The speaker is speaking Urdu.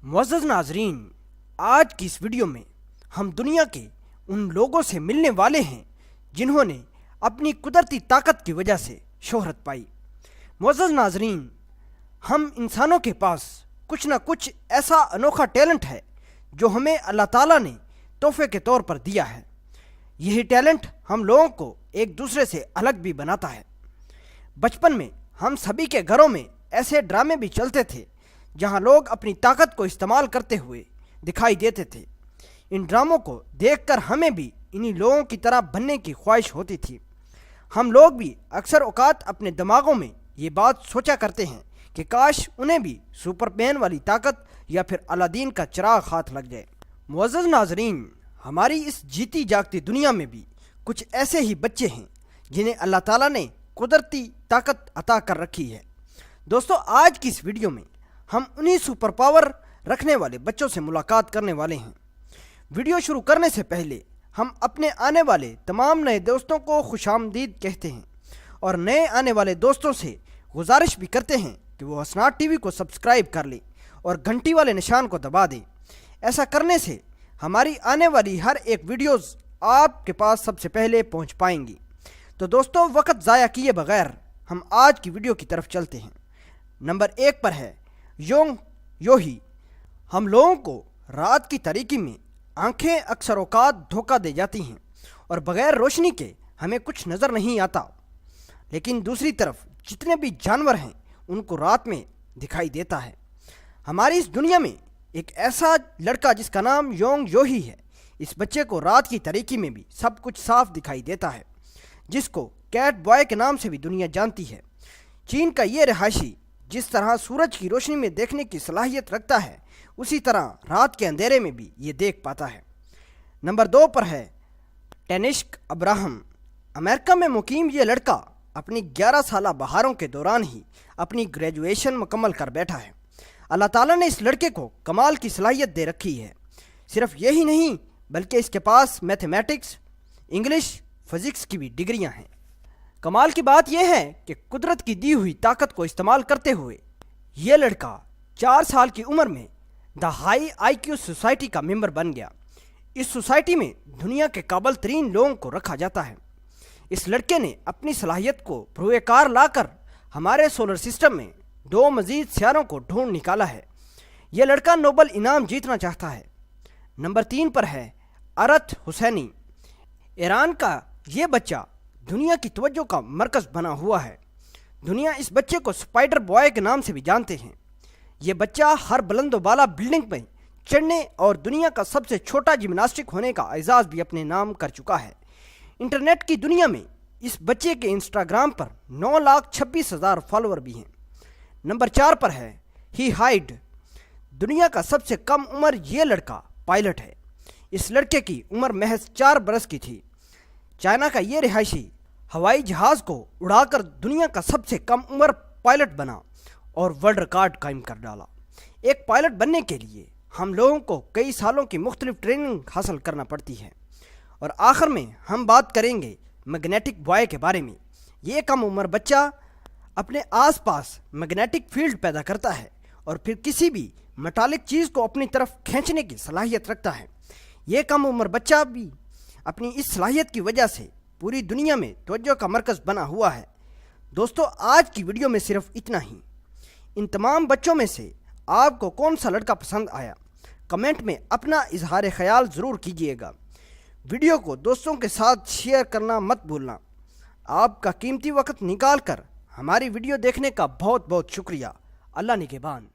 معزز ناظرین، آج کی اس ویڈیو میں ہم دنیا کے ان لوگوں سے ملنے والے ہیں جنہوں نے اپنی قدرتی طاقت کی وجہ سے شہرت پائی۔ معزز ناظرین، ہم انسانوں کے پاس کچھ نہ کچھ ایسا انوکھا ٹیلنٹ ہے جو ہمیں اللہ تعالیٰ نے تحفے کے طور پر دیا ہے۔ یہی ٹیلنٹ ہم لوگوں کو ایک دوسرے سے الگ بھی بناتا ہے۔ بچپن میں ہم سبھی کے گھروں میں ایسے ڈرامے بھی چلتے تھے جہاں لوگ اپنی طاقت کو استعمال کرتے ہوئے دکھائی دیتے تھے۔ ان ڈراموں کو دیکھ کر ہمیں بھی انہی لوگوں کی طرح بننے کی خواہش ہوتی تھی۔ ہم لوگ بھی اکثر اوقات اپنے دماغوں میں یہ بات سوچا کرتے ہیں کہ کاش انہیں بھی سپر مین والی طاقت یا پھر الادین کا چراغ ہاتھ لگ جائے۔ معزز ناظرین، ہماری اس جیتی جاگتی دنیا میں بھی کچھ ایسے ہی بچے ہیں جنہیں اللہ تعالیٰ نے قدرتی طاقت عطا کر رکھی ہے۔ دوستو، آج کی اس ویڈیو میں ہم انہی سپر پاور رکھنے والے بچوں سے ملاقات کرنے والے ہیں۔ ویڈیو شروع کرنے سے پہلے ہم اپنے آنے والے تمام نئے دوستوں کو خوش آمدید کہتے ہیں اور نئے آنے والے دوستوں سے گزارش بھی کرتے ہیں کہ وہ حسنات ٹی وی کو سبسکرائب کر لیں اور گھنٹی والے نشان کو دبا دیں۔ ایسا کرنے سے ہماری آنے والی ہر ایک ویڈیوز آپ کے پاس سب سے پہلے پہنچ پائیں گی۔ تو دوستو، وقت ضائع کیے بغیر ہم آج کی ویڈیو کی طرف چلتے ہیں۔ نمبر 1 پر ہے یونگ یوہی۔ ہم لوگوں کو رات کی تاریکی میں آنکھیں اکثر اوقات دھوکہ دے جاتی ہیں اور بغیر روشنی کے ہمیں کچھ نظر نہیں آتا، لیکن دوسری طرف جتنے بھی جانور ہیں ان کو رات میں دکھائی دیتا ہے۔ ہماری اس دنیا میں ایک ایسا لڑکا جس کا نام یونگ یوہی ہے، اس بچے کو رات کی تاریکی میں بھی سب کچھ صاف دکھائی دیتا ہے، جس کو کیٹ بوائے کے نام سے بھی دنیا جانتی ہے۔ چین کا یہ رہائشی جس طرح سورج کی روشنی میں دیکھنے کی صلاحیت رکھتا ہے، اسی طرح رات کے اندھیرے میں بھی یہ دیکھ پاتا ہے۔ نمبر 2 پر ہے ٹینشک ابراہم۔ امریکہ میں مقیم یہ لڑکا اپنی 11 سالہ بہاروں کے دوران ہی اپنی گریجویشن مکمل کر بیٹھا ہے۔ اللہ تعالیٰ نے اس لڑکے کو کمال کی صلاحیت دے رکھی ہے۔ صرف یہی نہیں بلکہ اس کے پاس میتھمیٹکس، انگلش، فزکس کی بھی ڈگریاں ہیں۔ کمال کی بات یہ ہے کہ قدرت کی دی ہوئی طاقت کو استعمال کرتے ہوئے یہ لڑکا 4 سال کی عمر میں the high I Q society کا ممبر بن گیا۔ اس سوسائٹی میں دنیا کے قابل ترین لوگوں کو رکھا جاتا ہے۔ اس لڑکے نے اپنی صلاحیت کو بروئے کار لا کر ہمارے سولر سسٹم میں 2 مزید سیاروں کو ڈھونڈ نکالا ہے۔ یہ لڑکا نوبل انعام جیتنا چاہتا ہے۔ نمبر 3 پر ہے ارت حسینی۔ ایران کا یہ بچہ دنیا کی توجہ کا مرکز بنا ہوا ہے۔ دنیا اس بچے کو سپائڈر بوائے کے نام سے بھی جانتے ہیں۔ یہ بچہ ہر بلند و بالا بلڈنگ میں چڑھنے اور دنیا کا سب سے چھوٹا جمناسٹک ہونے کا اعزاز بھی اپنے نام کر چکا ہے۔ انٹرنیٹ کی دنیا میں اس بچے کے انسٹاگرام پر 9,26,000 فالوور بھی ہیں۔ نمبر 4 پر ہے ہی ہائیڈ۔ دنیا کا سب سے کم عمر یہ لڑکا پائلٹ ہے۔ اس لڑکے کی عمر محض 4 برس کی تھی۔ چائنا کا یہ رہائشی ہوائی جہاز کو اڑا کر دنیا کا سب سے کم عمر پائلٹ بنا اور ورلڈ ریکارڈ قائم کر ڈالا۔ ایک پائلٹ بننے کے لیے ہم لوگوں کو کئی سالوں کی مختلف ٹریننگ حاصل کرنا پڑتی ہے۔ اور آخر میں ہم بات کریں گے میگنیٹک بوائے کے بارے میں۔ یہ کم عمر بچہ اپنے آس پاس میگنیٹک فیلڈ پیدا کرتا ہے اور پھر کسی بھی میٹالک چیز کو اپنی طرف کھینچنے کی صلاحیت رکھتا ہے۔ یہ کم عمر بچہ بھی اپنی اس صلاحیت کی وجہ سے پوری دنیا میں توجہ کا مرکز بنا ہوا ہے۔ دوستو، آج کی ویڈیو میں صرف اتنا ہی۔ ان تمام بچوں میں سے آپ کو کون سا لڑکا پسند آیا؟ کمنٹ میں اپنا اظہار خیال ضرور کیجیے گا۔ ویڈیو کو دوستوں کے ساتھ شیئر کرنا مت بھولنا۔ آپ کا قیمتی وقت نکال کر ہماری ویڈیو دیکھنے کا بہت بہت شکریہ۔ اللہ نگہبان۔